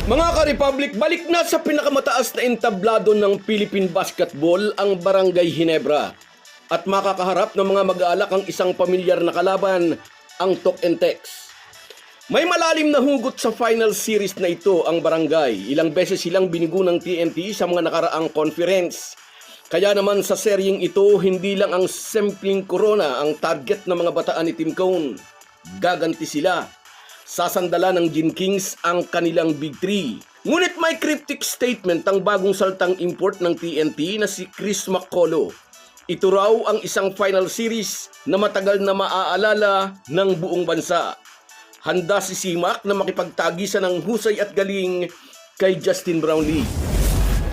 Mga ka-Republic, balik na sa pinakamataas na entablado ng Philippine Basketball ang Barangay Ginebra. At makakaharap ng mga mag-aalak ang isang pamilyar na kalaban, ang Tok and Tex. May malalim na hugot sa final series na ito ang Barangay. Ilang beses silang binigo ng TNT sa mga nakaraang conference. Kaya naman sa seryeng ito, hindi lang ang simpleng corona ang target ng mga bataan ni Team Cone. Gaganti sila. Sasandala ng Gin Kings ang kanilang Big 3. Ngunit may cryptic statement ang bagong saltang import ng TNT na si Chris McCullough. Ito raw ang isang final series na matagal na maaalala ng buong bansa. Handa si Simak na makipagtagisan ng husay at galing kay Justin Brownlee.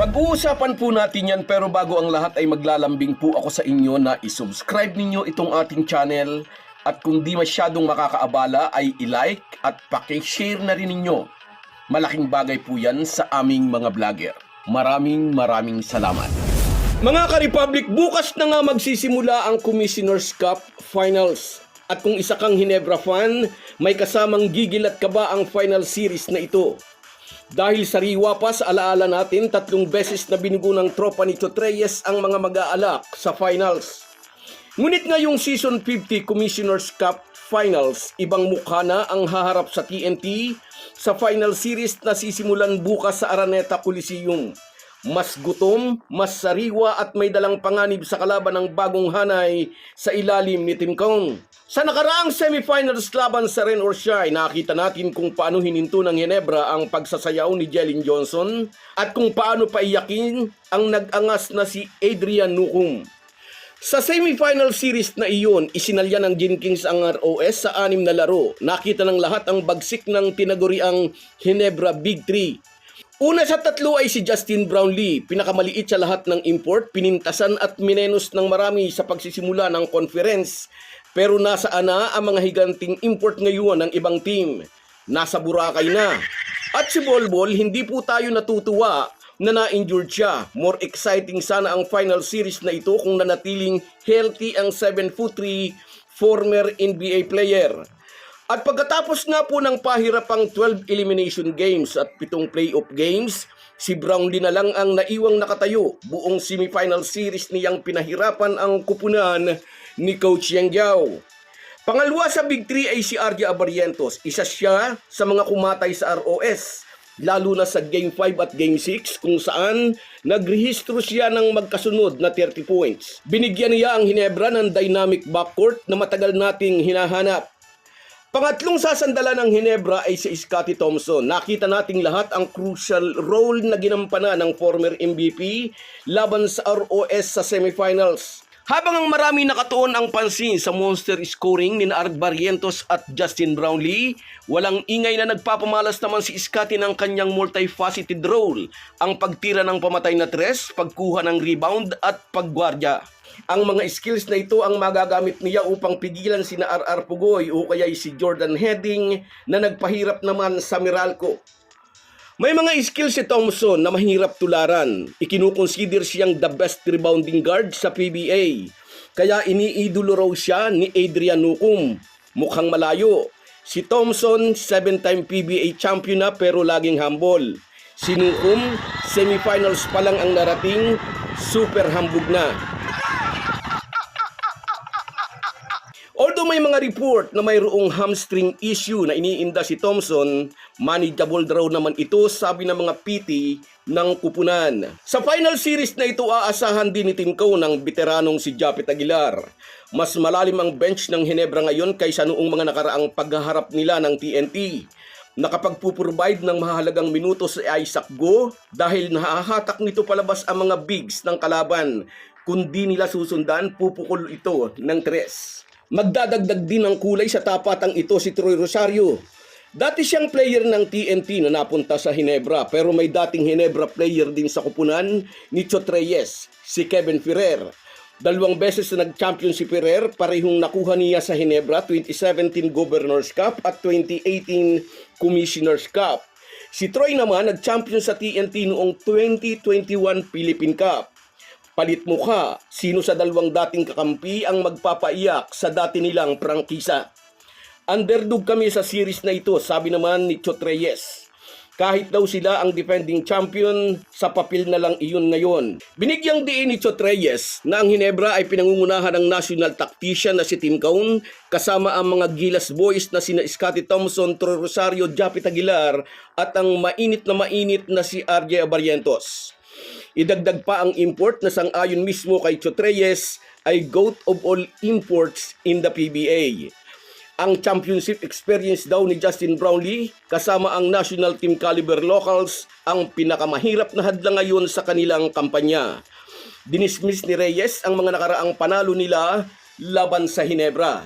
Pag-uusapan po natin yan, pero bago ang lahat ay maglalambing po ako sa inyo na isubscribe ninyo itong ating channel. At kung di masyadong makakaabala ay i-like at paki-share na rin ninyo. Malaking bagay po yan sa aming mga vlogger. Maraming salamat. Mga ka-Republic, bukas na nga magsisimula ang Commissioner's Cup Finals. At kung isa kang Ginebra fan, may kasamang gigil at kaba ang final series na ito. Dahil sariwa pa sa alaala natin, 3 beses na binugo ng tropa ni Totreyes ang mga mag-aalak sa finals. Ngunit ngayong Season 50 Commissioner's Cup Finals, ibang mukha na ang haharap sa TNT sa final series na sisimulan bukas sa Araneta Coliseum. Mas gutom, mas sariwa at may dalang panganib sa kalaban ng bagong hanay sa ilalim ni Team Cone. Sa nakaraang semifinals laban sa Rain or Shine, nakita natin kung paano hininto ng Ginebra ang pagsasayaw ni Jalen Johnson at kung paano paiyakin ang nag-angas na si Adrian Newcomb. Sa semifinal series na iyon, isinalya ng Gin Kings ang ROS sa 6 na laro. Nakita ng lahat ang bagsik ng tinaguriang Ginebra Big 3. Una sa 3 ay si Justin Brownlee, pinakamaliit sa lahat ng import, pinintasan at minenos ng marami sa pagsisimula ng conference. Pero nasaan na ang mga higanting import ngayon ng ibang team? Nasa Boracay na. At si Bolbol, hindi po tayo natutuwa na na-injured siya. More exciting sana ang final series na ito kung nanatiling healthy ang 7'3" former NBA player. At pagkatapos nga po ng pahirapang 12 elimination games at 7 playoff games, si Brownlee na lang ang naiwang nakatayo. Buong semifinal series niyang pinahirapan ang kupunan ni Coach Yang Giao. Pangalawa sa Big 3 ay si RJ Abarientos. Isa siya sa mga kumatay sa ROS. Lalo na sa Game 5 at Game 6 kung saan nagrehistro siya ng magkasunod na 30 points. Binigyan niya ang Ginebra ng dynamic backcourt na matagal nating hinahanap. Pangatlong sasandala ng Ginebra ay si Scottie Thompson. Nakita nating lahat ang crucial role na ginampanan ng former MVP laban sa ROS sa semifinals. Habang ang marami nakatuon ang pansin sa monster scoring ni Art Barrientos at Justin Brownlee, walang ingay na nagpapamalas naman si Scottie ng kanyang multifaceted role, ang pagtira ng pamatay na tres, pagkuha ng rebound at paggwardya. Ang mga skills na ito ang magagamit niya upang pigilan sina RR Pugoy o kaya si Jordan Heading na nagpahirap naman sa Meralco. May mga skills si Thompson na mahirap tularan. Ikinukonsider siyang the best rebounding guard sa PBA. Kaya iniidolo raw siya ni Adrian Newcomb. Mukhang malayo. Si Thompson, 7-time PBA champion na pero laging humble. Si Newcomb, semifinals pa lang ang narating, super hambog na. Although may mga report na mayroong hamstring issue na iniinda si Thompson, manageable raw naman ito, sabi ng mga PT ng kupunan. Sa final series na ito, aasahan din ni Team Cone ng veteranong si Japet Aguilar. Mas malalim ang bench ng Ginebra ngayon kaysa noong mga nakaraang paghaharap nila ng TNT. Nakapagpuprovide ng mahalagang minuto si Isaac Go dahil nahahatak nito palabas ang mga bigs ng kalaban. Kung di nila susundan, pupukol ito ng tres. Magdadagdag din ng kulay sa tapatang ito si Troy Rosario. Dati siyang player ng TNT na napunta sa Ginebra, pero may dating Ginebra player din sa kupunan ni Totreyes, si Kevin Ferrer. 2 beses na nag-champion si Ferrer, parehong nakuha niya sa Ginebra, 2017 Governor's Cup at 2018 Commissioner's Cup. Si Troy naman nag-champion sa TNT noong 2021 Philippine Cup. Palit mukha, sino sa 2 dating kakampi ang magpapaiyak sa dati nilang prangkisa? Underdog kami sa series na ito, sabi naman ni Totreyes. Kahit daw sila ang defending champion, sa papel na lang iyon ngayon. Binigyang diin ni Chot Reyes na ang Ginebra ay pinangungunahan ng national tactician na si Tim Cone kasama ang mga Gilas boys na sina Scottie Thompson, Troy Rosario, Japit Aguilar at ang mainit na si RJ Abarrientos. Idagdag pa ang import na sang-ayon mismo kay Chot Reyes ay GOAT of all imports in the PBA. Ang championship experience daw ni Justin Brownlee kasama ang national team caliber locals ang pinakamahirap na hadlang ngayon sa kanilang kampanya. Dinismiss ni Reyes ang mga nakaraang panalo nila laban sa Ginebra.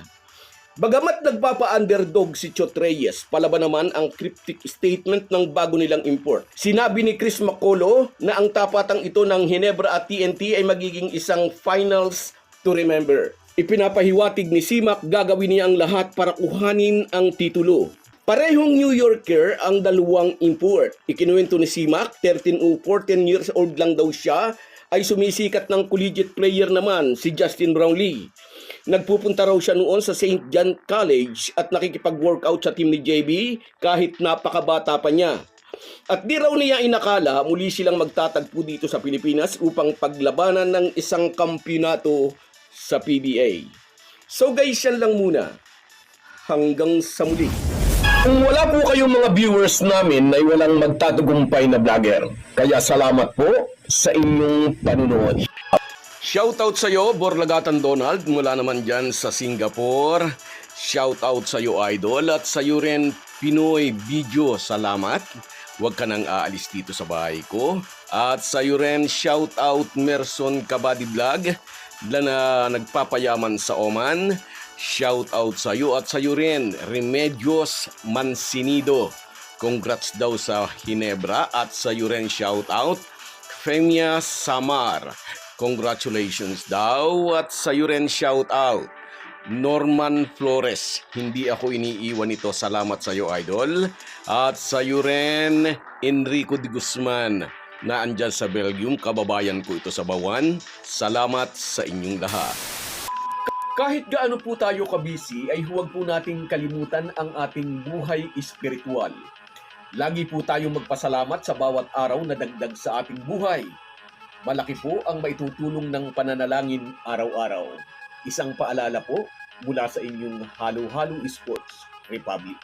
Bagamat nagpapa-underdog si Chot Reyes, palaban naman ang cryptic statement ng bago nilang import. Sinabi ni Chris Macolo na ang tapatang ito ng Ginebra at TNT ay magiging isang finals to remember. Ipinapahiwatig ni Simac gagawin niya ang lahat para kuhanin ang titulo. Parehong New Yorker ang dalawang import. Ikinuwento ni Simac, 13 o 14 years old lang daw siya, ay sumisikat ng collegiate player naman si Justin Brownlee. Nagpupunta raw siya noon sa St. John College at nakikipag-workout sa team ni JB kahit napakabata pa niya. At di raw niya inakala muli silang magtatagpo dito sa Pilipinas upang paglabanan ng isang kampyonato sa PBA. So guys, yan lang muna. Hanggang sa muli. Kung wala po kayong mga viewers namin ay walang magtatagumpay na vlogger. Kaya salamat po sa inyong panunood. Shoutout sa iyo, Borlagatan Donald, mula naman dyan sa Singapore. Shoutout sa iyo, Idol, at sa iyo rin, Pinoy Video, salamat. Huwag ka nang aalis dito sa bahay ko. At sa iyo rin, shoutout Merson Kabadi Vlog, na nagpapayaman sa Oman. Shoutout sa iyo at sa iyo rin, Remedios Mansinido. Congrats daw sa Ginebra at sa iyo rin shoutout, Femia Samar. Congratulations daw at sa iyo rin shoutout, Norman Flores. Hindi ako iniiwan nito. Salamat sa iyo, Idol. At sa iyo rin, Enrico de Guzman, na andyan sa Belgium. Kababayan ko ito sa Bawan. Salamat sa inyong lahat. Kahit gaano po tayo kabisi, ay huwag po nating kalimutan ang ating buhay espiritual. Lagi po tayong magpasalamat sa bawat araw na dagdag sa ating buhay. Malaki po ang maitutulong ng pananalangin araw-araw. Isang paalala po mula sa inyong Halo Halo Sports Republic.